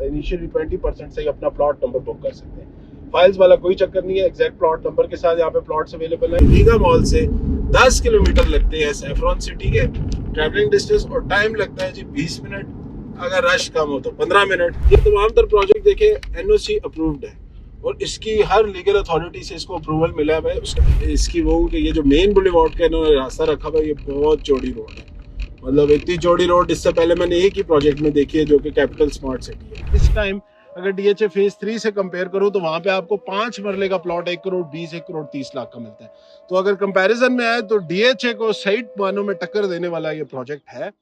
Initially 20% से ही अपना plot number book कर सकते हैं। फाइल्स वाला कोई चक्कर नहीं है, एग्जैक्ट प्लॉट नंबर के साथ यहाँ पे प्लॉट्स अवेलेबल है। गीगा मॉल से 10 किलोमीटर लगते हैं सैफरॉन सिटी के ट्रैवलिंग डिस्टेंस, और टाइम लगता है जी 20 मिनट, अगर रश कम हो तो 15 मिनट। ये तमाम तर प्रोजेक्ट देखे एनओसी अप्रूव्ड है और इसकी हर लीगल अथॉरिटी से इसको अप्रूवल मिला है। इसकी वो ये जो मेन बुलेवार्ड का इन्होंने रास्ता रखा हुआ है, ये बहुत चौड़ी रोड है, मतलब इतनी चौड़ी रोड इससे पहले मैंने एक ही प्रोजेक्ट में देखी है जो कि कैपिटल स्मार्ट सिटी है। इस टाइम अगर डीएचए फेज 3 से कंपेयर करूं तो वहां पे आपको 5 मरले का प्लॉट 1 करोड़ 20 1 करोड़ 30 लाख का मिलता है। तो अगर कंपैरिजन में आए तो डीएचए को सही मानों में टक्कर देने वाला ये प्रोजेक्ट है।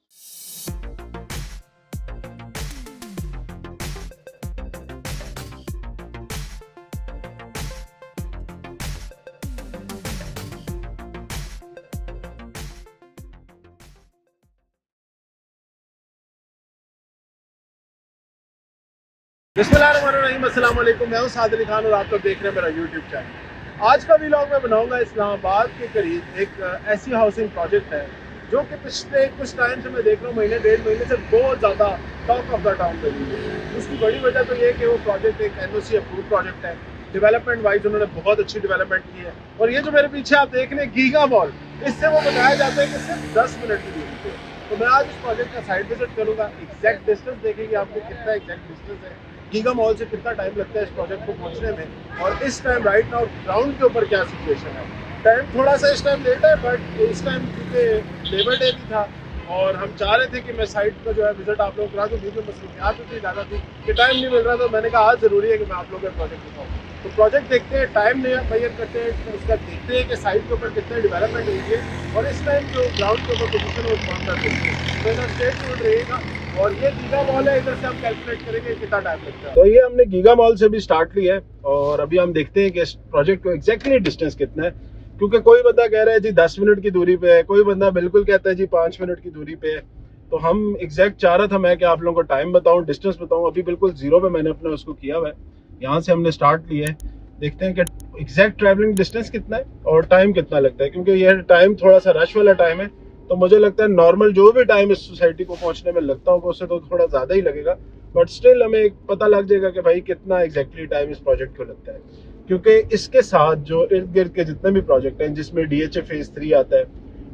बिस्मिल्लाहिर्रहमानिर्रहीम, अस्सलाम वालेकुम। मैं हूं साद अली खान और आप लोग देख रहे हैं मेरा यूट्यूब चैनल। आज का व्लॉग मैं बनाऊंगा इस्लामाबाद के करीब एक ऐसी हाउसिंग प्रोजेक्ट है जो कि पिछले कुछ टाइम से मैं देख रहा हूँ, महीने 1.5 महीने से बहुत ज़्यादा टॉक ऑफ द टाउन बनी है। उसकी बड़ी वजह तो ये है कि वो प्रोजेक्ट एक एनओसी अप्रूव प्रोजेक्ट है। डेवलपमेंट वाइज उन्होंने बहुत अच्छी डेवलपमेंट की है। और ये जो मेरे पीछे आप देख रहे हैं गीगा मॉल, इससे वो बताया जाता है कि सिर्फ 10 मिनट की दूरी पे। तो मैं आज इस प्रोजेक्ट का साइट विजिट करूंगा, एग्जैक्ट डिस्टेंस देखेंगे आपको कितना एग्जैक्ट डिस्टेंस है, गीगा मॉल से कितना टाइम लगता है इस प्रोजेक्ट को पहुंचने में, और इस टाइम राइट नाउ ग्राउंड के ऊपर क्या सिचुएशन है। टाइम थोड़ा सा इस टाइम लेट है, बट इस टाइम क्योंकि लेबर डे भी था और हम चाह रहे थे कि मैं साइट का जो है विजिट आप लोग करा दूँ, वीडियो मसरूफियात इतनी ज़्यादा थी कि टाइम नहीं मिल रहा, तो मैंने कहा आज ज़रूरी है कि मैं आप लोगों का प्रोजेक्ट दिखाऊँ। तो प्रोजेक्ट देखते हैं, टाइम मेजर करते हैं, तो उसका देखते हैं कि साइट के ऊपर कितने डेवलपमेंट हुई है और इस टाइम जो ग्राउंड के ऊपर पोजिशन है वो कौन सा देखते हैं। तो इधर स्टेट रोड रहेगा और ये गीगा मॉल है, इधर से हम कैलकुलेट करेंगे कितना टाइम लगता है। तो ये हमने गीगा मॉल से भी स्टार्ट लिया है और अभी हम देखते हैं कि इस प्रोजेक्ट को एग्जैक्टली डिस्टेंस कितना है, क्योंकि कोई बंदा कह रहा है जी 10 मिनट की दूरी पे है, कोई बंदा बिल्कुल कहता है जी 5 मिनट की दूरी पे है। तो हम एग्जैक्ट चाह रहा था मैं कि आप लोगों को टाइम बताऊं, डिस्टेंस बताऊं। अभी बिल्कुल जीरो पे मैंने अपना उसको किया हुआ है, यहाँ से हमने स्टार्ट लिया है। देखते हैं कि एग्जैक्ट ट्रैवलिंग डिस्टेंस कितना है और टाइम कितना लगता है, क्योंकि ये टाइम थोड़ा सा रश वाला टाइम है। तो मुझे लगता है नॉर्मल जो भी टाइम इस सोसाइटी को पहुंचने में लगता होगा उससे तो थोड़ा ज़्यादा ही लगेगा, बट स्टिल हमें एक पता लग जाएगा कि भाई कितना एग्जैक्टली टाइम इस प्रोजेक्ट को लगता है। क्योंकि इसके साथ जो इर्द गिर्द के जितने भी प्रोजेक्ट हैं, जिसमें डीएचए फेज 3 आता है,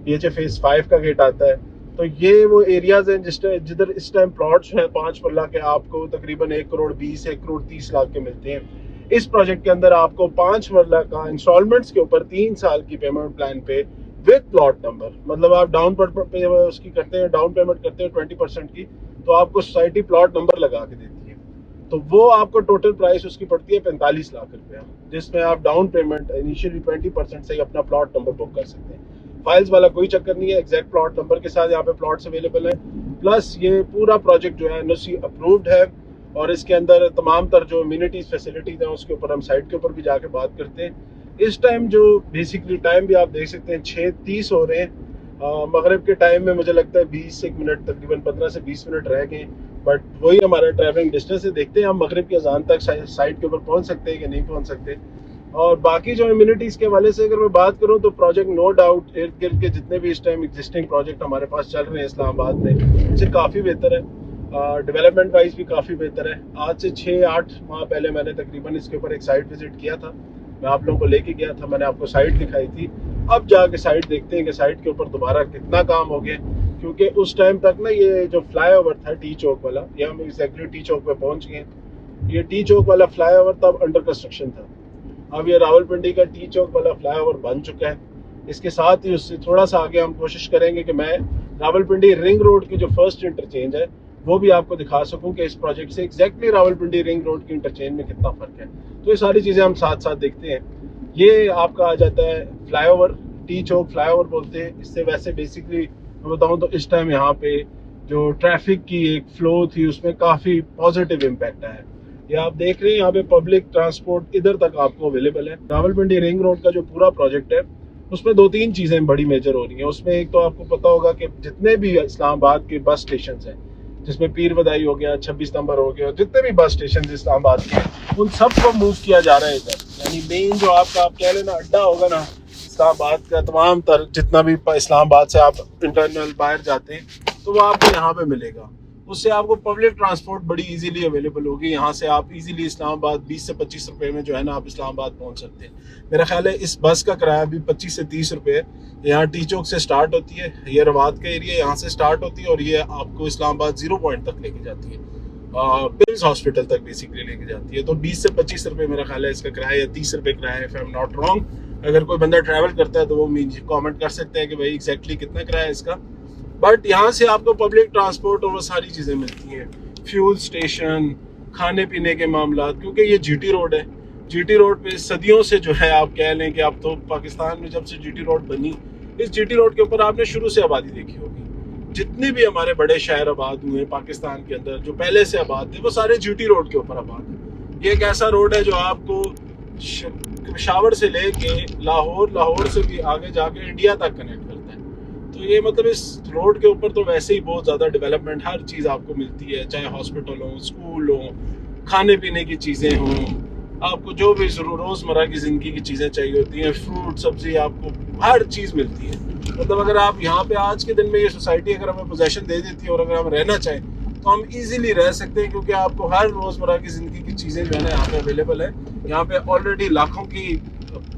डीएचए फेज 5 का गेट आता है, तो ये वो एरियाज हैं जिधर इस टाइम प्लॉट्स हैं 5 मरला के आपको तकरीबन 1 करोड़ 20 1 करोड़ 30 लाख के मिलते हैं। इस प्रोजेक्ट के अंदर आपको 5 मरला का इंस्टॉलमेंट्स के ऊपर 3 साल की पेमेंट प्लान पे विद प्लॉट नंबर, मतलब आप डाउन पे उसकी करते हैं, डाउन पेमेंट करते हैं 20% की, तो आपको सोसाइटी प्लॉट नंबर लगा के देती है। तो वो आपको टोटल प्राइस उसकी पड़ती है 45 लाख रुपया, जिसमें आप डाउन पेमेंट इनिशियली 20% से ही अपना प्लॉट नंबर बुक कर सकते हैं। फाइल्स वाला कोई चक्कर नहीं है, एग्जैक्ट प्लॉट नंबर के साथ यहाँ पे प्लॉट्स अवेलेबल हैं। प्लस ये पूरा प्रोजेक्ट जो है एनओसी अप्रूव्ड है और इसके अंदर तमाम तर जो इम्यूनिटीज फैसिलिटीज हैं उसके ऊपर हम साइट के ऊपर भी जाके बात करते हैं। इस टाइम जो बेसिकली टाइम भी आप देख सकते हैं 6:30 हो रहे हैं। मगरिब के टाइम में मुझे लगता है 20 एक मिनट, तकरीबन 15 से 20 मिनट रह गए, बट वही हमारा ट्रैवलिंग डिस्टेंस है। देखते हैं हम मगरिब की अजान तक साइट के ऊपर पहुंच सकते हैं कि नहीं पहुंच सकते। और बाकी जो इम्यूनिटीज के हवाले से अगर मैं बात करूं तो प्रोजेक्ट नो डाउट इर्द गिर्द के जितने भी इस टाइम एग्जिस्टिंग प्रोजेक्ट हमारे पास चल रहे हैं इस्लामाबाद में, उससे काफ़ी बेहतर है। डेवलपमेंट वाइज भी काफ़ी बेहतर है। आज से 6-8 माह पहले मैंने तकरीबन इसके ऊपर एक साइट विजिट किया था, मैं आप लोगों को लेके गया था, मैंने आपको साइट दिखाई थी। अब जाके साइट देखते हैं कि साइट के ऊपर दोबारा कितना काम हो गया, क्योंकि उस टाइम तक ना ये जो फ्लाईओवर था टी चौक वाला, ये हम एग्जैक्टली टी चौक पे पहुंच गए। ये टी चौक वाला फ्लाईओवर तब अंडर कंस्ट्रक्शन था। अब ये रावलपिंडी का टी चौक वाला फ्लाईओवर बन चुका है। इसके साथ ही उससे थोड़ा सा आगे हम कोशिश करेंगे कि मैं रावलपिंडी रिंग रोड की जो फर्स्ट इंटरचेंज है वो भी आपको दिखा सकूं कि इस प्रोजेक्ट से एग्जैक्टली रावलपिंडी रिंग रोड की इंटरचेंज में कितना फर्क है। तो ये सारी चीज़ें हम साथ साथ देखते हैं। ये आपका आ जाता है फ्लाईओवर, टी चौक फ्लाईओवर बोलते हैं इससे। वैसे बेसिकली मैं बताऊं तो इस टाइम यहाँ पे जो ट्रैफिक की एक फ्लो थी उसमें काफ़ी पॉजिटिव इम्पैक्ट आया है। ये आप देख रहे हैं यहाँ पे पब्लिक ट्रांसपोर्ट इधर तक आपको अवेलेबल है। रावलपिंडी रिंग रोड का जो पूरा प्रोजेक्ट है उसमें 2-3 चीज़ें बड़ी मेजर हो रही हैं। उसमें एक तो आपको पता होगा कि जितने भी इस्लामाबाद के बस स्टेशन हैं, जिसमें पीर बदाई हो गया, 26 नंबर हो गया, जितने भी बस स्टेशन इस्लामाबाद के, उन सबको मूव किया जा रहा है इधर। यानी मेन जो आपका आप कह लेना अड्डा होगा ना इस्लामाबाद का, तमाम तर जितना भी इस्लामाबाद से आप इंटरनल बाहर जाते हैं तो वो आपको यहाँ पे मिलेगा। उससे आपको पब्लिक ट्रांसपोर्ट बड़ी इजीली अवेलेबल होगी। यहाँ से आप इजीली इस्लामाबाद 20 से 25 रुपए में जो है ना आप इस्लामाबाद पहुँच सकते हैं। मेरा ख्याल है इस बस का किराया भी 25 से 30 रुपए है। यहाँ टी चौक से स्टार्ट होती है, ये रवात का एरिया, यहाँ से स्टार्ट होती है और ये आपको इस्लामाबाद 0 पॉइंट तक लेके जाती है, पिल्स हॉस्पिटल तक बेसिकली लेके जाती है। तो 20 से 25 रुपए मेरा ख्याल है इसका किराया, या 30 रुपए किराया, if I am not wrong. अगर कोई बंदा ट्रैवल करता है तो वो मुझे कमेंट कर सकते हैं कि भाई एग्जैक्टली कितना किराया है इसका। बट यहाँ से आपको पब्लिक ट्रांसपोर्ट और वो सारी चीज़ें मिलती हैं, फ्यूल स्टेशन, खाने पीने के मामला, क्योंकि ये जीटी रोड है। जीटी रोड पे सदियों से जो है आप कह लें कि अब तो पाकिस्तान में जब से जीटी रोड बनी, इस जीटी रोड के ऊपर आपने शुरू से आबादी देखी होगी। जितने भी हमारे बड़े शहर आबाद हुए पाकिस्तान के अंदर जो पहले से आबाद थे, वो सारे जीटी रोड के ऊपर आबाद है। ये एक ऐसा रोड है जो आपको पेशावर से लेके लाहौर, लाहौर से भी आगे जाके इंडिया तक कनेक्ट करता है। तो ये मतलब इस रोड के ऊपर तो वैसे ही बहुत ज़्यादा डेवलपमेंट, हर चीज़ आपको मिलती है, चाहे हॉस्पिटल हो, स्कूल हो, खाने पीने की चीज़ें हों, आपको जो भी रोज़मर्रा की ज़िंदगी की चीज़ें चाहिए होती हैं, फ्रूट सब्जी, आपको हर चीज़ मिलती है। मतलब अगर आप यहाँ पे आज के दिन में ये सोसाइटी अगर हमें पोजेशन दे देती है और अगर हम रहना चाहें तो हम इजीली रह सकते हैं, क्योंकि आपको हर रोज़मर्रा की ज़िंदगी की चीज़ें जो है ना यहाँ पे अवेलेबल है। यहाँ पे ऑलरेडी लाखों की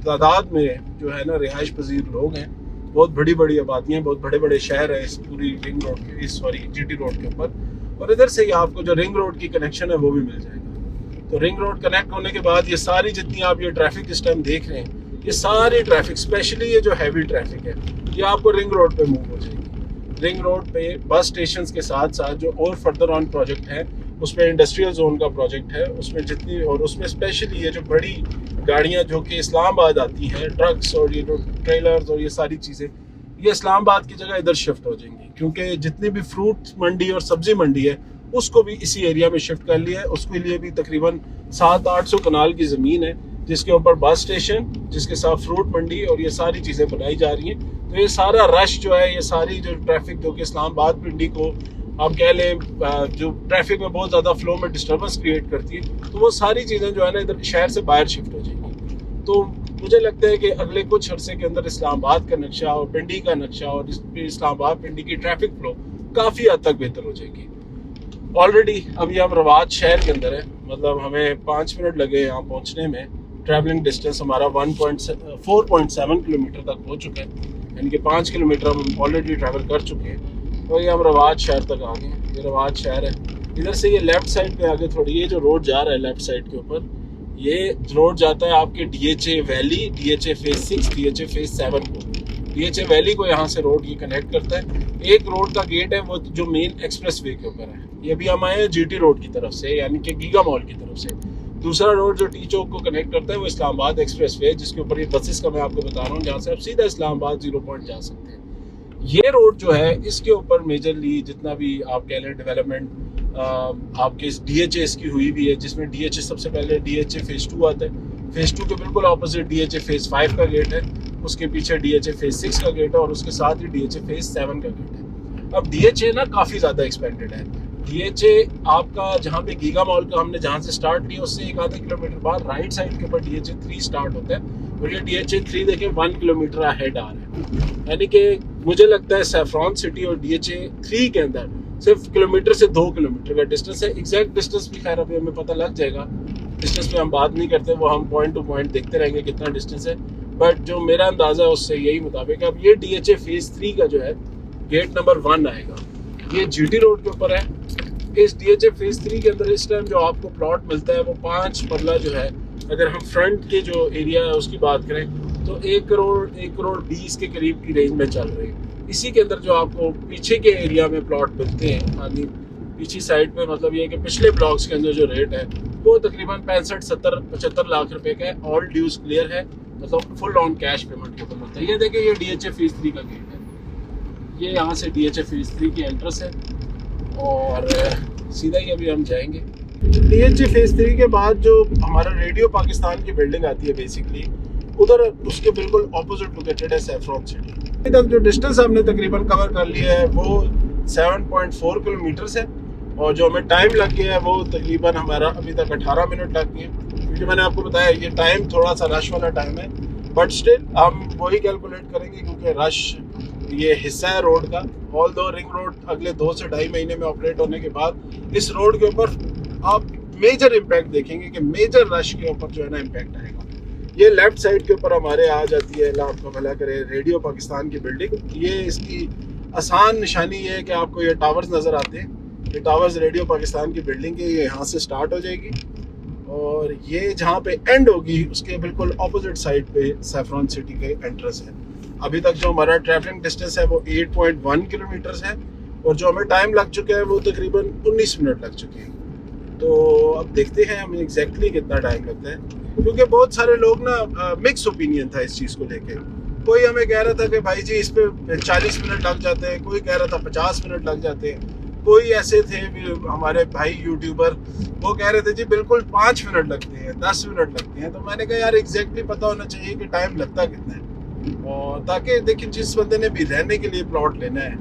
तादाद में जो है ना रिहाइश पजीर लोग हैं, बहुत बड़ी बड़ी आबादियाँ, बहुत बड़े बड़े शहर हैं इस पूरी रिंग रोड के, सॉरी जीटी रोड के ऊपर। और इधर से ही आपको जो रिंग रोड की कनेक्शन है वो भी मिल जाएगा। तो रिंग रोड कनेक्ट होने के बाद ये सारी जितनी आप ये ट्रैफिक इस टाइम देख रहे हैं, ये सारी ट्रैफिक, स्पेशली ये जो हैवी ट्रैफिक है, ये आपको रिंग रोड पे मूव हो जाएगी। रिंग रोड पे बस स्टेशन के साथ साथ जो और फर्दर ऑन प्रोजेक्ट है, उसमें इंडस्ट्रियल जोन का प्रोजेक्ट है, उसमें जितनी, और उसमें स्पेशली ये जो बड़ी गाड़ियाँ जो कि इस्लामाबाद आती हैं, ट्रक्स और ये जो ट्रेलर्स और ये सारी चीज़ें, ये इस्लामाबाद की जगह इधर शिफ्ट हो जाएंगी, क्योंकि जितनी भी फ्रूट मंडी और सब्जी मंडी है उसको भी इसी एरिया में शिफ्ट कर लिया है। उसके लिए भी तकरीबन 700-800 कनाल की ज़मीन है, जिसके ऊपर बस स्टेशन, जिसके साथ फ्रूट मंडी और ये सारी चीज़ें बनाई जा रही हैं। तो ये सारा रश जो है, ये सारी जो ट्रैफिक जो कि इस्लामाबाद पिंडी को आप कह लें जो ट्रैफिक में बहुत ज़्यादा फ्लो में डिस्टर्बेंस क्रिएट करती है, तो वो सारी चीज़ें जो है ना इधर शहर से बाहर शिफ्ट हो जाएंगी। तो मुझे लगता है कि अगले कुछ अरसे के अंदर इस्लामाबाद का नक्शा और पिंडी का नक्शा और इस्लामाबाद पिंडी की ट्रैफिक फ्लो काफ़ी हद तक बेहतर हो जाएगी। ऑलरेडी अभी हम रवात शहर के अंदर है, मतलब हमें 5 मिनट लगे यहाँ पहुँचने में। ट्रैवलिंग डिस्टेंस हमारा 4.7 किलोमीटर तक हो चुका है, यानी कि 5 किलोमीटर हम ऑलरेडी ट्रैवल कर चुके हैं। तो ये हम रवात शहर तक आ गए। ये रवात शहर है, इधर से ये लेफ्ट साइड पे आगे थोड़ी, ये जो रोड जा रहा है लेफ्ट साइड के ऊपर, ये रोड जाता है आपके DHA valley, DHA phase 6, DHA phase 7 को। DHA वैली को यहाँ से रोड ये कनेक्ट करता है। एक रोड का गेट है वो जो मेन एक्सप्रेस वे के ऊपर है, ये भी हम आए हैं GT रोड की तरफ से, यानी कि गीगा मॉल की तरफ से। दूसरा रोड जो टी चौक को कनेक्ट करता है वो इस्लामाबाद एक्सप्रेस वे, जिसके ऊपर ये बसेस का मैं आपको बता रहा हूँ, जहाँ से आप सीधा इस्लामाबाद 0 पॉइंट जा सकते हैं। ये रोड जो है इसके ऊपर मेजरली जितना भी आप कह लें डेवलपमेंट आपके इस DHA इसकी हुई भी है, जिसमें DHA सबसे पहले DHA फेज 2 आता है। फेज 2 के बिल्कुल ऑपोजिट DHA फेज 5 का गेट है, उसके पीछे DHA फेज 6 का गेट है और उसके साथ ही DHA फेज 7 का गेट है। अब DHA ना काफ़ी ज़्यादा एक्सपेंडेड है। DHA आपका जहाँ पे गीगा मॉल का हमने जहाँ से स्टार्ट किया उससे एक आधे किलोमीटर बाद राइट साइड के ऊपर DHA 3 स्टार्ट होता है, और ये DHA 3 देखें 1 किलोमीटर अहेड आ रहा है। यानी कि मुझे लगता है सैफरॉन सिटी और DHA 3 के अंदर सिर्फ किलोमीटर से 2 किलोमीटर का डिस्टेंस है। एग्जैक्ट डिस्टेंस भी खैर अभी हमें पता लग जाएगा, डिस्टेंस पे हम बात नहीं करते, वो हम पॉइंट टू पॉइंट देखते रहेंगे कितना डिस्टेंस है। बट जो मेरा अंदाज़ा है उससे यही मुताबिक अब ये DHA फेज 3 का जो है गेट नंबर 1 आएगा, ये GT रोड के ऊपर है। इस DHA फेज 3 के अंदर इस टाइम जो आपको प्लॉट मिलता है वो 5 मरला जो है, अगर हम फ्रंट के जो एरिया है उसकी बात करें तो 1 करोड़ 20 के करीब की रेंज में चल रही है। इसी के अंदर जो आपको पीछे के एरिया में प्लॉट मिलते हैं, यानी पीछे साइड पे, मतलब ये कि पिछले ब्लॉक्स के अंदर जो रेट है वो तकरीबन 65-70-75 लाख रुपए का है। ऑल ड्यूज क्लियर है, मतलब फुल ऑन कैश पेमेंट के ऊपर मिलता है। ये देखिए ये DHA फेज 3 का गेट है, ये यहाँ से DHA फेज 3 की एंट्रेंस है और सीधा ही अभी हम जाएंगे। DHA फेज 3 के बाद जो हमारा रेडियो पाकिस्तान की बिल्डिंग आती है बेसिकली उधर उसके बिल्कुल ऑपोजिट लोकेटेड है सैफरॉन सिटी। अभी तक जो डिस्टेंस हमने तकरीबन कवर कर लिया है वो 7.4 किलोमीटर है, और जो हमें टाइम लग गया है वो तकरीबन हमारा अभी तक 18 मिनट लग गए, क्योंकि मैंने आपको बताया ये टाइम थोड़ा सा रश वाला टाइम है। बट स्टिल हम वही कैलकुलेट करेंगे, क्योंकि रश ये हिस्सा है रोड का। ऑल दो रिंग रोड अगले 2 से 2.5 महीने में ऑपरेट होने के बाद इस रोड के ऊपर आप मेजर इम्पैक्ट देखेंगे कि मेजर रश के ऊपर जो है ना इम्पैक्ट आएगा। ये लेफ्ट साइड के ऊपर हमारे आ जाती है, अल्लाह आपका भला करे, रेडियो पाकिस्तान की बिल्डिंग। ये इसकी आसान निशानी ये है कि आपको ये टावर्स नज़र आते हैं। ये टावर्स रेडियो पाकिस्तान की बिल्डिंग के, ये यहाँ से स्टार्ट हो जाएगी और ये जहाँ पे एंड होगी उसके बिल्कुल ऑपोजिट साइड पे सैफरॉन सिटी के एंट्रेंस है। अभी तक जो हमारा ट्रैवलिंग डिस्टेंस है वो 8.1 किलोमीटर है और जो हमें टाइम लग चुका है वो तकरीबन 19 मिनट लग चुके हैं। तो अब देखते हैं हमें एग्जैक्टली कितना टाइम लगता है, क्योंकि बहुत सारे लोग ना मिक्स ओपिनियन था इस चीज़ को लेके। कोई हमें कह रहा था कि भाई जी इस पे 40 मिनट लग जाते हैं, कोई कह रहा था 50 मिनट लग जाते हैं, कोई ऐसे थे हमारे भाई यूट्यूबर वो कह रहे थे जी बिल्कुल 5 मिनट लगते हैं, 10 मिनट लगते हैं। तो मैंने कहा यार एग्जैक्टली पता होना चाहिए कि टाइम लगता कितना है, और ताकि देखिए जिस बंदे ने भी रहने के लिए प्लॉट लेना है,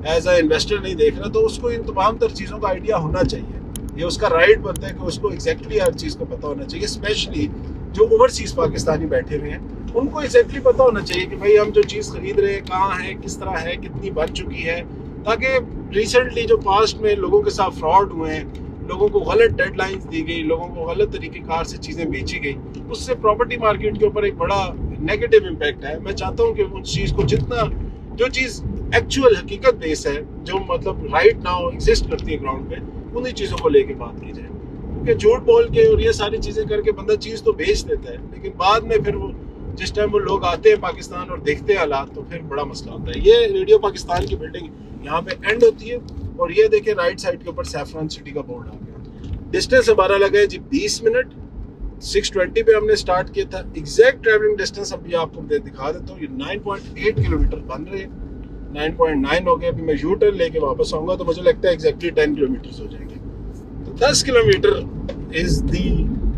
एज अ इन्वेस्टर नहीं देख रहा, तो उसको इन तमाम तर चीज़ों का आइडिया होना चाहिए। ये उसका राइट बनता है कि उसको एग्जैक्टली हर चीज़ का पता होना चाहिए। स्पेशली जो ओवरसीज पाकिस्तानी बैठे हुए हैं उनको एग्जैक्टली पता होना चाहिए कि भाई हम जो चीज़ खरीद रहे हैं कहाँ है, किस तरह है, कितनी बन चुकी है, ताकि रिसेंटली जो पास्ट में लोगों के साथ फ्रॉड हुए हैं, लोगों को गलत डेडलाइंस दी गई, लोगों को गलत तरीक़ेकार से चीज़ें बेची गई, उससे प्रॉपर्टी मार्केट के ऊपर एक बड़ा नेगेटिव इम्पैक्ट है। मैं चाहता हूँ कि उस चीज़ को जितना जो चीज़ एक्चुअल हकीकत बेस है, जो मतलब राइट नाउ एग्जिस्ट करती है ग्राउंड पे, उन्हीं चीज़ों को लेके बात की जाए। क्योंकि झूठ बोल के और ये सारी चीज़ें करके बंदा चीज़ तो बेच देता है, लेकिन बाद में फिर वो जिस टाइम वो लोग आते हैं पाकिस्तान और देखते हैं हालात, तो फिर बड़ा मसला होता है। ये रेडियो पाकिस्तान की बिल्डिंग यहाँ पे एंड होती है और ये देखें राइट साइड के ऊपर सैफरॉन सिटी का बोर्ड आ गया। डिस्टेंस हमारा लगा है जी 20 मिनट। 6:20 पे हमने स्टार्ट किया था। एग्जैक्ट ट्रैवलिंग डिस्टेंस अभी आपको दिखा देता हूँ। ये 9.8 किलोमीटर बन रहे हैं, 9.9 हो गए। अभी मैं यू टर्न लेके वापस आऊँगा तो मुझे लगता है एग्जैक्टली 10 किलोमीटर हो जाएंगे। तो 10 किलोमीटर इज दी,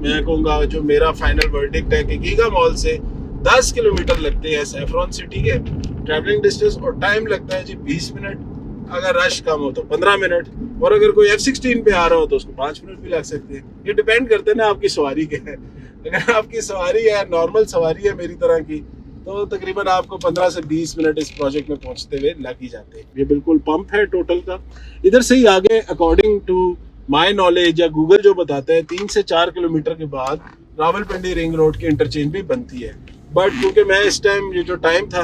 मैं कहूँगा जो मेरा फाइनल वर्डिक्ट है कि गीगा मॉल से 10 किलोमीटर लगते हैं सैफरॉन सिटी के ट्रैवलिंग डिस्टेंस, और टाइम लगता है जी 20 मिनट। अगर रश कम हो तो 15 मिनट, और अगर कोई F16 पे आ रहा हो तो उसको 5 मिनट भी लग सकते हैं। ये डिपेंड करते हैं ना आपकी सवारी के है। अगर आपकी सवारी है नॉर्मल सवारी है मेरी तरह की, तो तकरीबन आपको 15 से 20 मिनट इस प्रोजेक्ट में पहुंचते हुए लग ही जाते हैं। ये बिल्कुल पंप है टोटल का। इधर से ही आगे अकॉर्डिंग टू माई नॉलेज या गूगल जो बताता है 3 से 4 किलोमीटर के बाद रावलपिंडी रिंग रोड की इंटरचेंज भी बनती है। बट क्योंकि मैं इस टाइम ये जो टाइम था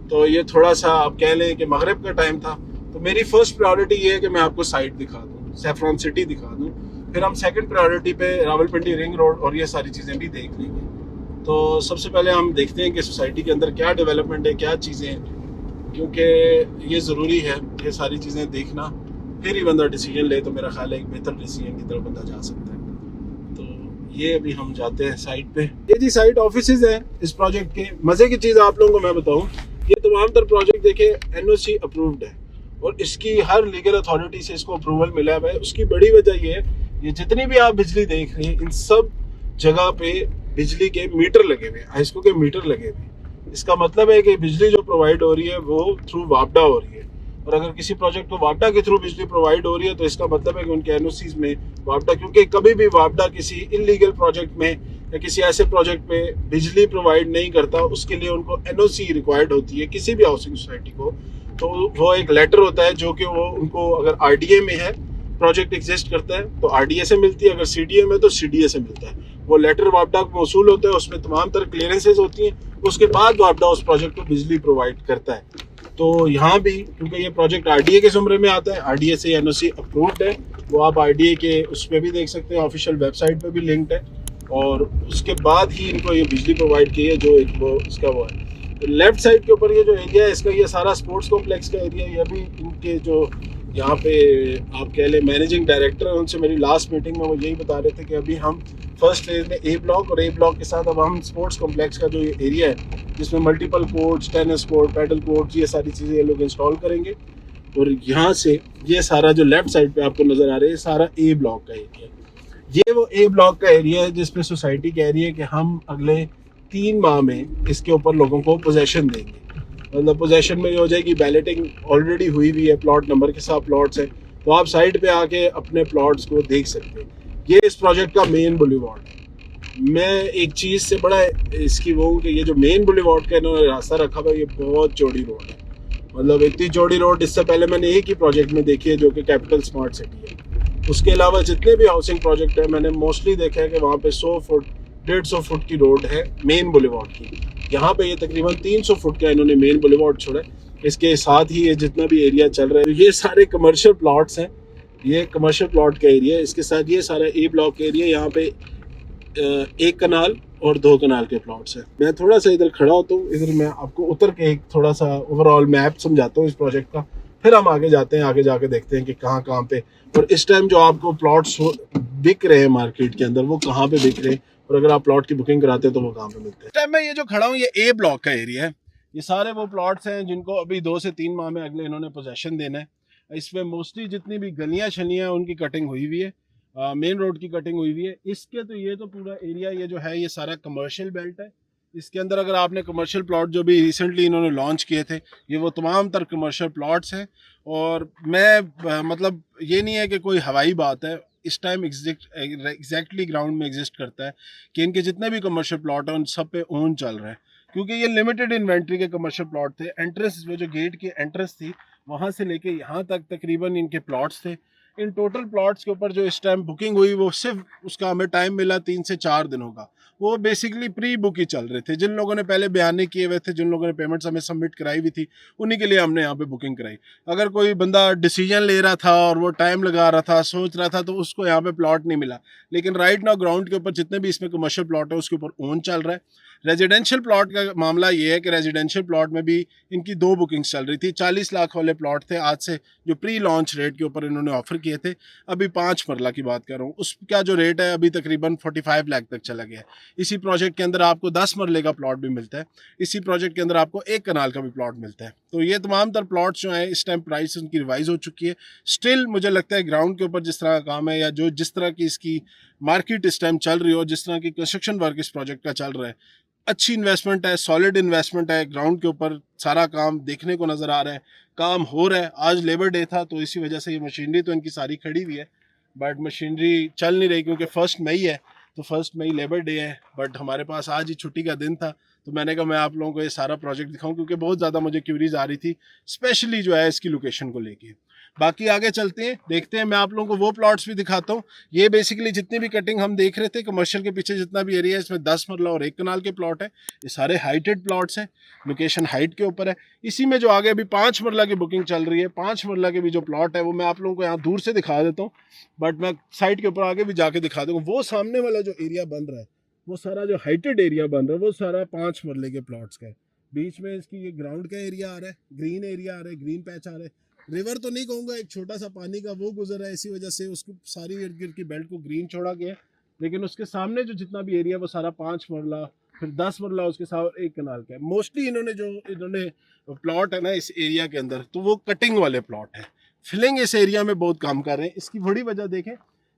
तो ये थोड़ा सा आप कह लें कि मगरिब का टाइम था, तो मेरी फर्स्ट प्रायोरिटी ये है कि मैं आपको साइट दिखा दूँ, सैफरॉन सिटी दिखा दूँ। फिर हम सेकंड प्रायोरिटी पे रावलपिंडी रिंग रोड और ये सारी चीज़ें भी देख लेंगे। तो सबसे पहले हम देखते हैं कि सोसाइटी के अंदर क्या डेवलपमेंट है, क्या चीज़ें हैं, क्योंकि ये ज़रूरी है ये सारी चीज़ें देखना, फिर ही बंदा डिसीजन ले तो मेरा ख्याल है एक बेहतर डिसीजन की तरफ बंदा जा सकता है। तो ये अभी हम जाते हैं साइट पे। ये जी साइट ऑफिसेज हैं इस प्रोजेक्ट के। मज़े की चीज़ आप लोगों को मैं बताऊँ, ये तमाम तर प्रोजेक्ट देखे NOC अप्रूव्ड है और इसकी हर लीगल अथॉरिटी से इसको अप्रूवल मिला है। उसकी बड़ी वजह ये है, ये जितनी भी आप बिजली देख रहे हैं इन सब जगह पे बिजली के मीटर लगे हुए हैं, हाइस्को के मीटर लगे हुए हैं। इसका मतलब है कि बिजली जो प्रोवाइड हो रही है वो थ्रू वापडा हो रही है, और अगर किसी प्रोजेक्ट को वापडा के थ्रू बिजली प्रोवाइड हो रही है तो इसका मतलब है कि उनके NOCs में वापडा, क्योंकि कभी भी वापडा किसी इलीगल प्रोजेक्ट में या किसी ऐसे प्रोजेक्ट में बिजली प्रोवाइड नहीं करता, उसके लिए उनको NOC रिक्वायर्ड होती है किसी भी हाउसिंग सोसाइटी को। तो वो एक लेटर होता है जो कि वो उनको अगर RDA में है, प्रोजेक्ट एग्जिस्ट करता है तो RDA से मिलती है, अगर CDA में तो CDA से मिलता है। वो लेटर वापडा को मौसूल होता है, उसमें तमाम तरह क्लियरेंसेज होती हैं, उसके बाद वापडा उस प्रोजेक्ट को बिजली प्रोवाइड करता है। तो यहाँ भी क्योंकि ये प्रोजेक्ट RDA के ज़ुमरे में आता है, RDA से NOC अप्रूव्ड है, वो आप RDA के उस पर भी देख सकते हैं, ऑफिशियल वेबसाइट पे भी लिंक्ड है, और उसके बाद ही इनको ये बिजली प्रोवाइड की है जो एक वो इसका वो है। तो लेफ्ट साइड के ऊपर ये जो एरिया है इसका, ये सारा स्पोर्ट्स कॉम्प्लेक्स का एरिया है। ये भी इनके जो यहाँ पे आप कह लें मैनेजिंग डायरेक्टर हैं, उनसे मेरी लास्ट मीटिंग में वो यही बता रहे थे कि अभी हम फर्स्ट फेज में A ब्लॉक और A ब्लॉक के साथ अब हम स्पोर्ट्स कॉम्प्लेक्स का जो ये एरिया है जिसमें multiple courts, tennis court, paddle court, ये सारी चीज़ें ये लोग इंस्टॉल करेंगे। और यहाँ से ये सारा जो लेफ्ट साइड पे आपको नज़र आ रहा है, सारा A ब्लॉक का एरिया है। ये वो A ब्लॉक का एरिया है जिसमें सोसाइटी कह रही है कि हम अगले 3 माह में इसके ऊपर लोगों को पोजेशन देंगे। मतलब पोजेशन में ये हो जाएगी, बैलेटिंग ऑलरेडी हुई हुई है, प्लॉट नंबर के साथ प्लॉट्स हैं, तो आप साइट पे आके अपने प्लॉट्स को देख सकते हैं। ये इस प्रोजेक्ट का मेन बुलेवार्ड है। मैं एक चीज़ से बड़ा इसकी वो हूँ कि ये जो मेन बुलेवार्ड का इन्होंने रास्ता रखा हुआ है, ये बहुत चौड़ी रोड है मतलब इतनी चौड़ी रोड इससे पहले मैंने एक ही प्रोजेक्ट में देखी है, जो कि कैपिटल स्मार्ट सिटी है। उसके अलावा जितने भी हाउसिंग प्रोजेक्ट है मैंने मोस्टली देखा है कि वहाँ पे 100 फुट 150 फुट की रोड है मेन बुलेवार्ड की। यहाँ पे ये तकरीबन 300 फुट का इन्होंने मेन बुलेवार्ड छोड़ा है। इसके साथ ही ये जितना भी एरिया चल रहा है ये सारे कमर्शियल प्लॉट्स हैं, ये कमर्शियल प्लॉट का एरिया है। इसके साथ ये सारा ए ब्लॉक एरिया, यहाँ पे 1 कनाल और 2 कनाल के प्लॉट्स हैं। मैं थोड़ा सा इधर खड़ा होता हूँ, इधर मैं आपको उतर के एक थोड़ा सा ओवरऑल मैप समझाता हूँ इस प्रोजेक्ट का, फिर हम आगे जाते हैं, आगे जाके देखते हैं कि कहाँ कहाँ पे और इस टाइम जो आपको प्लॉट्स बिक रहे हैं मार्केट के अंदर वो कहाँ पे बिक रहे हैं, और अगर आप प्लॉट की बुकिंग कराते हैं तो वो कहाँ पे मिलते हैं। इस टाइम मैं ये जो खड़ा हूँ ये ए ब्लॉक का एरिया है। ये सारे वो प्लॉट्स हैं जिनको अभी 2 से 3 माह में अगले इन्होंने पोजेशन देना है। इसमें मोस्टली जितनी भी गलियाँ शलियाँ हैं उनकी कटिंग हुई हुई है, मेन रोड की कटिंग हुई हुई है। इसके तो ये तो पूरा एरिया ये जो है ये सारा कमर्शियल बेल्ट है। इसके अंदर अगर आपने कमर्शियल प्लॉट जो भी रिसेंटली इन्होंने लॉन्च किए थे ये वो तमाम तर कमर्शियल प्लॉट्स हैं। और मैं मतलब ये नहीं है कि कोई हवाई बात है, इस टाइम एग्जैक्टली ग्राउंड में एग्जिस्ट करता है कि इनके जितने भी कमर्शियल प्लॉट हैं उन सब पे ओन चल रहा है, क्योंकि ये लिमिटेड इन्वेंट्री के कमर्शियल प्लॉट थे। एंट्रेंस वो जो गेट की एंट्रेंस थी वहाँ से लेके यहाँ तक तकरीबन इनके प्लॉट्स थे। इन टोटल प्लॉट्स के ऊपर जो इस टाइम बुकिंग हुई वो सिर्फ उसका हमें टाइम मिला 3 से 4 दिनों का। वो बेसिकली प्री बुक ही चल रहे थे। जिन लोगों ने पहले बयान किए हुए थे, जिन लोगों ने पेमेंट्स हमें सबमिट कराई हुई थी, उन्हीं के लिए हमने यहाँ पे बुकिंग कराई। अगर कोई बंदा डिसीजन ले रहा था और वो टाइम लगा रहा था, सोच रहा था, तो उसको यहाँ पे प्लॉट नहीं मिला। लेकिन राइट नाउ ग्राउंड के ऊपर जितने भी इसमें कमर्शियल प्लॉट है उसके ऊपर ओन चल रहा है। रेजिडेंशियल प्लॉट का मामला ये है कि रेजिडेंशियल प्लॉट में भी इनकी 2 बुकिंग्स चल रही थी। 40 लाख वाले प्लॉट थे आज से, जो प्री लॉन्च रेट के ऊपर इन्होंने ऑफर किए थे। अभी 5 मरला की बात कर रहा हूँ, उसका जो रेट है अभी तकरीबन 45 लाख तक चला गया है। इसी प्रोजेक्ट के अंदर आपको 10 मरले का प्लॉट भी मिलता है। इसी प्रोजेक्ट के अंदर आपको 1 कनाल का भी प्लॉट मिलता है। तो ये तमाम तर प्लॉट्स जो हैं इस टाइम प्राइस उनकी रिवाइज हो चुकी है। स्टिल मुझे लगता है ग्राउंड के ऊपर जिस तरह का काम है या जो जिस तरह की इसकी मार्केट इस टाइम चल रही हो, जिस तरह की कंस्ट्रक्शन वर्क इस प्रोजेक्ट का चल रहा है, अच्छी इन्वेस्टमेंट है, सॉलिड इन्वेस्टमेंट है। ग्राउंड के ऊपर सारा काम देखने को नज़र आ रहा है, काम हो रहा है। आज लेबर डे था तो इसी वजह से ये मशीनरी तो इनकी सारी खड़ी हुई है, बट मशीनरी चल नहीं रही क्योंकि 1 मई है, तो 1 मई लेबर डे है। बट हमारे पास आज ही छुट्टी का दिन था, तो मैंने कहा मैं आप लोगों को ये सारा प्रोजेक्ट दिखाऊं, क्योंकि बहुत ज़्यादा मुझे क्यूरीज आ रही थी, स्पेशली जो है इसकी लोकेशन को लेके। बाकी आगे चलते हैं, देखते हैं। मैं आप लोगों को वो प्लॉट्स भी दिखाता हूँ। ये बेसिकली जितनी भी कटिंग हम देख रहे थे कमर्शियल के पीछे जितना भी एरिया है, इसमें 10 मरला और 1 कनाल के प्लॉट है। ये सारे हाइटेड प्लॉट्स हैं, लोकेशन हाइट के ऊपर है। इसी में जो आगे अभी 5 मरला की बुकिंग चल रही है, 5 मरला के भी जो प्लॉट है वो मैं आप लोगों को यहाँ दूर से दिखा देता हूँ, बट मैं साइड के ऊपर आगे भी जाके दिखा दूँगा। वो सामने वाला जो एरिया बन रहा है, वो सारा जो हाइटेड एरिया बन रहा है, वो सारा 5 मरले के प्लॉट्स का है। बीच में इसकी ये ग्राउंड का एरिया आ रहा है, ग्रीन एरिया आ रहा है, ग्रीन पैच आ रहा है। रिवर तो नहीं कहूँगा, एक छोटा सा पानी का वो गुजर है, इसी वजह से उसको सारी इर्द गिर्द की बेल्ट को ग्रीन छोड़ा गया। लेकिन उसके सामने जो जितना भी एरिया वो सारा 5 मरला, फिर 10 मरला, उसके साथ 1 कनाल का है। मोस्टली इन्होंने प्लॉट है ना इस एरिया के अंदर, तो वो कटिंग वाले प्लॉट है। फिलिंग इस एरिया में बहुत कम कर रहे हैं। इसकी बड़ी वजह देखें,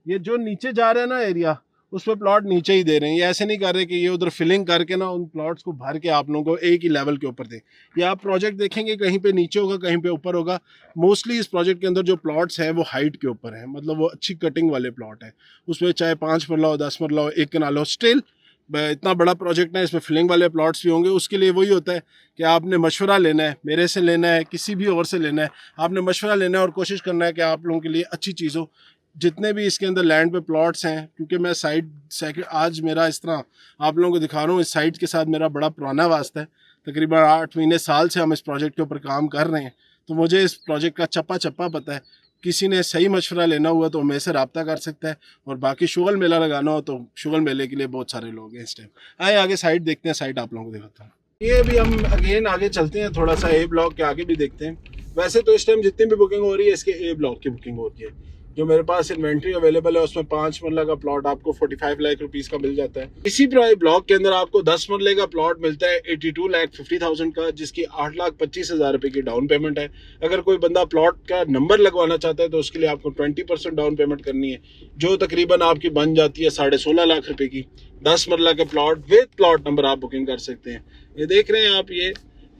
ये जो नीचे जा रहा है ना एरिया, उस पर प्लॉट नीचे ही दे रहे हैं। ये ऐसे नहीं कर रहे कि ये उधर फिलिंग करके ना उन प्लॉट्स को भर के आप लोगों को एक ही लेवल के ऊपर दें। ये आप प्रोजेक्ट देखेंगे कहीं पे नीचे होगा, कहीं पे ऊपर होगा। मोस्टली इस प्रोजेक्ट के अंदर जो प्लॉट्स हैं वो हाइट के ऊपर है, मतलब वो अच्छी कटिंग वाले प्लॉट है। उसमें चाहे 5 मरला हो, 10 मरला हो, 1 कनाल हो, स्टिल इतना बड़ा प्रोजेक्ट है, इसमें फिलिंग वाले प्लॉट्स भी होंगे। उसके लिए वही होता है कि आपने मशवरा लेना है, मेरे से लेना है, किसी भी और से लेना है। आपने मशवरा लेना है और कोशिश करना है कि आप लोगों के लिए अच्छी चीज़ हो। जितने भी इसके अंदर लैंड पे प्लॉट्स हैं, क्योंकि मैं साइड आज मेरा इस तरह आप लोगों को दिखा रहा हूँ, इस साइट के साथ मेरा बड़ा पुराना वास्ता है। तकरीबन 8 महीने साल से हम इस प्रोजेक्ट के ऊपर काम कर रहे हैं, तो मुझे इस प्रोजेक्ट का चप्पा चप्पा पता है। किसी ने सही मशवरा लेना हुआ तो मेरे से रब्ता कर सकता है, और बाकी शुगल मेला लगाना हो तो शुगल मेले के लिए बहुत सारे लोग हैं इस टाइम। आए आगे साइड देखते हैं, साइड आप लोगों को दिखाता हूँ। ये भी हम अगेन आगे चलते हैं, थोड़ा सा ए ब्लॉक के आगे भी देखते हैं। वैसे तो इस टाइम जितनी भी बुकिंग हो रही है इसके ए ब्लॉक की बुकिंग हो रही है। जो मेरे पास इन्वेंट्री अवेलेबल है उसमें 5 मरला का प्लॉट आपको 45 लाख रुपीस का मिल जाता है। इसी ब्लॉक के अंदर आपको 10 मरले का प्लॉट मिलता है 82,50,000 का, जिसकी 8,25,000 रुपए की डाउन पेमेंट है। अगर कोई बंदा प्लॉट का नंबर लगवाना चाहता है तो उसके लिए आपको 20% डाउन पेमेंट करनी है, जो तकरीबन आपकी बन जाती है 16.5 लाख रुपए की। 10 मरला के प्लॉट विद प्लॉट नंबर आप बुकिंग कर सकते हैं। ये देख रहे हैं आप,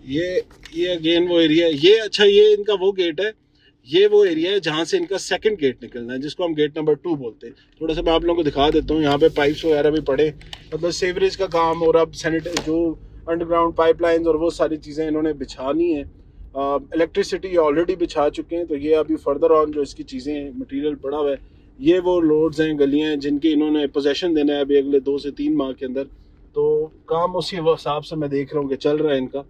ये अगेन वो एरिया है। ये अच्छा, ये इनका वो गेट है, ये वो एरिया है जहाँ से इनका सेकंड गेट निकलना है, जिसको हम गेट नंबर 2 बोलते हैं। थोड़ा सा मैं आप लोगों को दिखा देता हूँ। यहाँ पे पाइप्स वगैरह भी पड़े, मतलब सीवरेज का काम, और अब जो अंडरग्राउंड पाइपलाइंस और वो सारी चीज़ें इन्होंने बिछानी है। इलेक्ट्रिसिटी ऑलरेडी बिछा चुके हैं, तो ये अभी फर्दर ऑन जो इसकी चीज़ें हैं, मटेरियल पड़ा हुआ है, ये वो रोड्स हैं, गलियां हैं जिनके इन्होंने पोजेशन देना है अभी अगले 2 से 3 माह के अंदर। तो काम उसी हिसाब से मैं देख रहा हूँ कि चल रहा है इनका,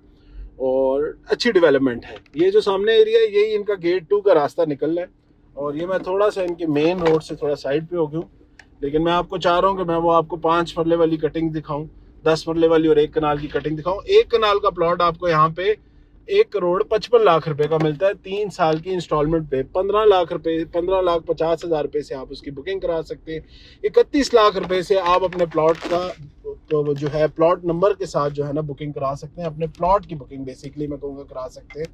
और अच्छी डेवलपमेंट है। ये जो सामने एरिया है यही इनका गेट 2 का रास्ता निकल रहा है, और ये मैं थोड़ा सा इनके मेन रोड से थोड़ा साइड पे हो गया हूँ, लेकिन मैं आपको चाह रहा हूँ कि मैं वो आपको 5 मरले वाली कटिंग दिखाऊं, 10 मरले वाली और 1 कनाल की कटिंग दिखाऊं। 1 कनाल का प्लॉट आपको यहाँ पे 1,55,00,000 रुपए का मिलता है 3 साल की इंस्टॉलमेंट पे। 15 लाख रुपए, 15,50,000 रुपए से आप उसकी बुकिंग करा सकते हैं। 31 लाख रुपए से आप अपने प्लॉट का तो जो है प्लॉट नंबर के साथ जो है ना बुकिंग करा सकते हैं, अपने प्लॉट की बुकिंग बेसिकली मैं कहूँगा करा सकते हैं।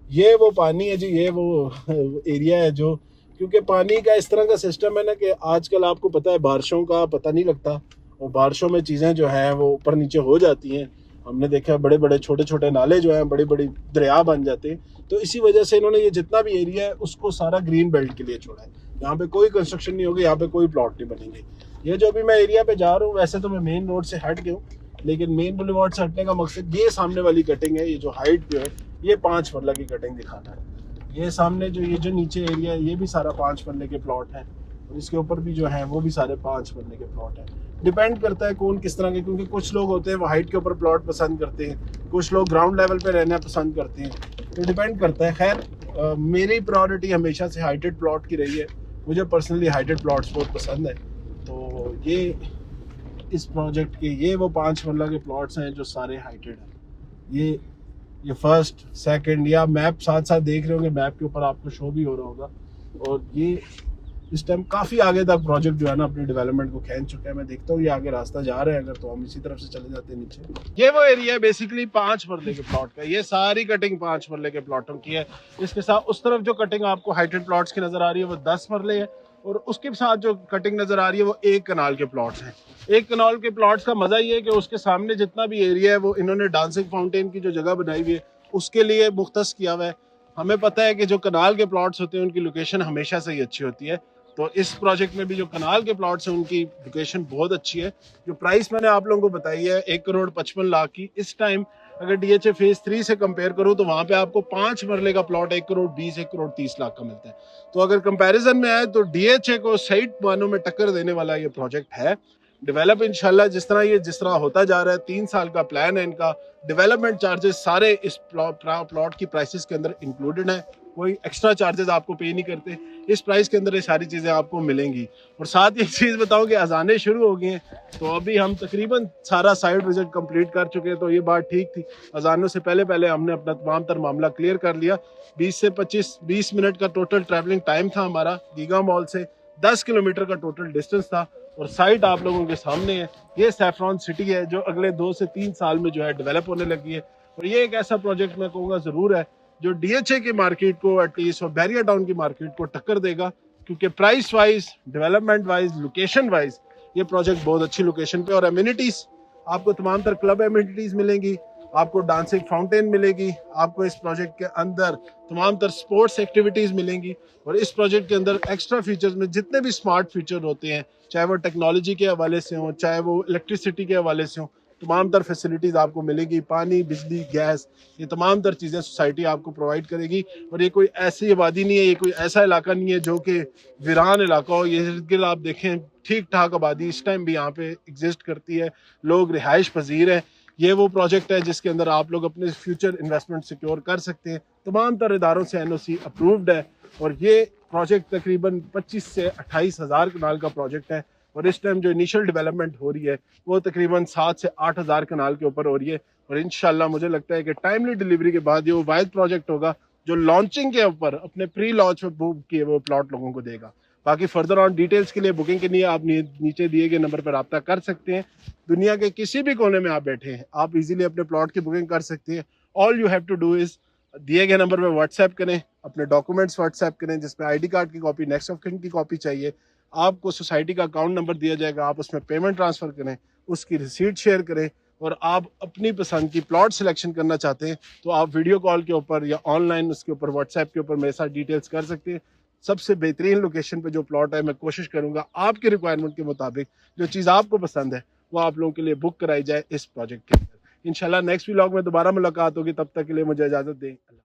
ये वो पानी है जी, ये वो एरिया है जो, क्योंकि पानी का इस तरह का सिस्टम है ना कि आजकल आपको पता है बारिशों का पता नहीं लगता, और बारिशों में चीज़ें जो हैं वो ऊपर नीचे हो जाती हैं। हमने देखा है बड़े बड़े छोटे छोटे नाले जो हैं बड़ी बड़ी दरिया बन जाते हैं। तो इसी वजह से इन्होंने ये जितना भी एरिया है उसको सारा ग्रीन बेल्ट के लिए छोड़ा है। यहाँ पे कोई कंस्ट्रक्शन नहीं होगी, यहाँ पे कोई प्लॉट नहीं बनेंगे। ये जो अभी मैं एरिया पे जा रहा हूँ, वैसे तो मैं मेन रोड से हट गया हूँ, लेकिन मेन बुलेवार्ड से हटने का मकसद ये सामने वाली कटिंग है, ये जो हाइट पे है, ये 5 मरला की कटिंग दिखाना है। ये सामने जो ये जो नीचे एरिया है ये भी सारा 5 मरले के प्लॉट है, और इसके ऊपर भी जो है वो भी सारे 5 मरले के प्लॉट है। डिपेंड करता है कौन किस तरह के, क्योंकि कुछ लोग होते हैं वो हाइट के ऊपर प्लॉट पसंद करते हैं, कुछ लोग ग्राउंड लेवल पे रहना पसंद करते हैं, तो डिपेंड करता है। खैर मेरी प्रायोरिटी हमेशा से हाइटेड प्लॉट की रही है, मुझे पर्सनली हाइटेड प्लॉट्स बहुत पसंद है। तो ये इस प्रोजेक्ट के ये वो 5 मरला के प्लॉट्स हैं जो सारे हाइटेड हैं। ये फर्स्ट सेकंड, या मैप साथ साथ देख रहे होंगे, मैप के ऊपर आपको शो भी हो रहा होगा। और ये इस टाइम काफ़ी आगे तक प्रोजेक्ट जो है ना अपनी डेवलपमेंट को खींच चुका है। मैं देखता हूँ ये आगे रास्ता जा रहा है, अगर तो हम इसी तरफ से चले जाते हैं नीचे। ये वो एरिया है बेसिकली 5 मरले के प्लॉट का, ये सारी कटिंग 5 मरले के प्लॉटों की है। इसके साथ उस तरफ जो कटिंग आपको हाइटेड प्लॉट्स की नजर आ रही है वो 10 मरले है, और उसके साथ जो कटिंग नजर आ रही है वो 1 कनाल के प्लॉट्स हैं। 1 कनाल के प्लॉट्स का मजा ये है कि उसके सामने जितना भी एरिया है वो इन्होंने डांसिंग फाउंटेन की जो जगह बनाई हुई है उसके लिए मुख्तस किया हुआ है। हमें पता है कि जो कनाल के प्लॉट्स होते हैं उनकी लोकेशन हमेशा से ही अच्छी होती है, तो इस प्रोजेक्ट में भी जो कनाल के प्लॉट्स हैं उनकी लोकेशन बहुत अच्छी है। जो प्राइस मैंने आप लोगों को बताई है 1,55,00,000 की, इस टाइम अगर DHA फेज 3 से कंपेयर करूं तो वहां पे आपको 5 मरले का प्लॉट 1,20,00,000 1,30,00,000 का मिलता है। तो अगर कंपैरिजन में आए तो DHA को सही मानों में टक्कर देने वाला ये प्रोजेक्ट है। डेवलप इंशाल्लाह जिस तरह होता जा रहा है, 3 साल का प्लान है इनका। डेवलपमेंट चार्जेस सारे इस प्लॉट की प्राइसेस के अंदर इंक्लूडेड है, कोई एक्स्ट्रा चार्जेस आपको पे नहीं करते। इस प्राइस के अंदर ये सारी चीज़ें आपको मिलेंगी। और साथ ही एक चीज़ बताऊं कि अजानें शुरू हो गई हैं, तो अभी हम तकरीबन सारा साइड विजिट कंप्लीट कर चुके हैं, तो ये बात ठीक थी। अजानों से पहले पहले हमने अपना तमाम तर मामला क्लियर कर लिया। 20 से 20 मिनट का टोटल ट्रैवलिंग टाइम था हमारा। गीगा मॉल से 10 किलोमीटर का टोटल डिस्टेंस था, और साइट आप लोगों के सामने है। ये सैफरॉन सिटी है जो अगले 2 से 3 साल में जो है डेवलप होने लगी है। और ये एक ऐसा प्रोजेक्ट मैं कहूँगा ज़रूर है जो DHA की मार्केट को एटलीस्ट और बैरियर टाउन की मार्केट को टक्कर देगा, क्योंकि price wise, development wise, location wise ये प्रोजेक्ट बहुत अच्छी लोकेशन पे। और एमिनिटीज आपको तमाम तर क्लब एमिनिटीज मिलेंगी, आपको डांसिंग फाउंटेन मिलेगी, आपको इस प्रोजेक्ट के अंदर तमाम तर स्पोर्ट्स एक्टिविटीज़ मिलेंगी। और इस प्रोजेक्ट के अंदर एक्स्ट्रा फीचर्स में जितने भी स्मार्ट फीचर होते हैं, चाहे वो टेक्नोलॉजी के हवाले से हों, चाहे वो इलेक्ट्रिसिटी के हवाले से हों, तमाम तर फैसिलिटीज़ आपको मिलेगी। पानी, बिजली, गैस, ये तमाम तर चीज़ें सोसाइटी आपको प्रोवाइड करेगी। और ये कोई ऐसी आबादी नहीं है, ये कोई ऐसा इलाका नहीं है जो कि वीरान इलाका हो। ये इर्द गिर्द आप देखें ठीक ठाक आबादी इस टाइम भी यहाँ पे एग्जिस्ट करती है, लोग रिहाइश पजीर हैं। ये वो प्रोजेक्ट है जिसके अंदर आप लोग अपने फ्यूचर इन्वेस्टमेंट सिक्योर कर सकते हैं। तमाम तर इदारों से NOC अप्रूव्ड है, और ये प्रोजेक्ट तकरीबन 25 से 28 हज़ार कनाल का प्रोजेक्ट है। और इस टाइम जो इनिशियल डेवलपमेंट हो रही है वो तकरीबन 7 से 8 हज़ार कनाल के ऊपर हो रही है। और इंशाल्लाह मुझे लगता है कि टाइमली डिलीवरी के बाद ये वो वाइड प्रोजेक्ट होगा जो लॉन्चिंग के ऊपर अपने प्री लॉन्च में बुक किए वो प्लॉट लोगों को देगा। बाकी फर्दर ऑन डिटेल्स के लिए, बुकिंग के लिए आप नीचे दिए गए नंबर पर रब्ता कर सकते हैं। दुनिया के किसी भी कोने में आप बैठे हैं, आप इजीली अपने प्लॉट की बुकिंग कर सकते हैं। All you have to do is दिए गए नंबर पर व्हाट्सएप करें, अपने डॉक्यूमेंट्स व्हाट्सएप करें, जिसमें ID कार्ड की कॉपी, नेक्स्ट ऑफ किन की कॉपी चाहिए। आपको सोसाइटी का अकाउंट नंबर दिया जाएगा, आप उसमें पेमेंट ट्रांसफ़र करें, उसकी रिसीट शेयर करें। और आप अपनी पसंद की प्लॉट सिलेक्शन करना चाहते हैं तो आप वीडियो कॉल के ऊपर या ऑनलाइन उसके ऊपर व्हाट्सएप के ऊपर मेरे साथ डिटेल्स कर सकते हैं। सबसे बेहतरीन लोकेशन पे जो प्लॉट है मैं कोशिश करूंगा आपके रिक्वायरमेंट के मुताबिक जो चीज़ आपको पसंद है वो आप लोगों के लिए बुक कराई जाए इस प्रोजेक्ट के अंदर। इंशाल्लाह नेक्स्ट व्लॉग में दोबारा मुलाकात होगी, तब तक के लिए मुझे इजाज़त दें।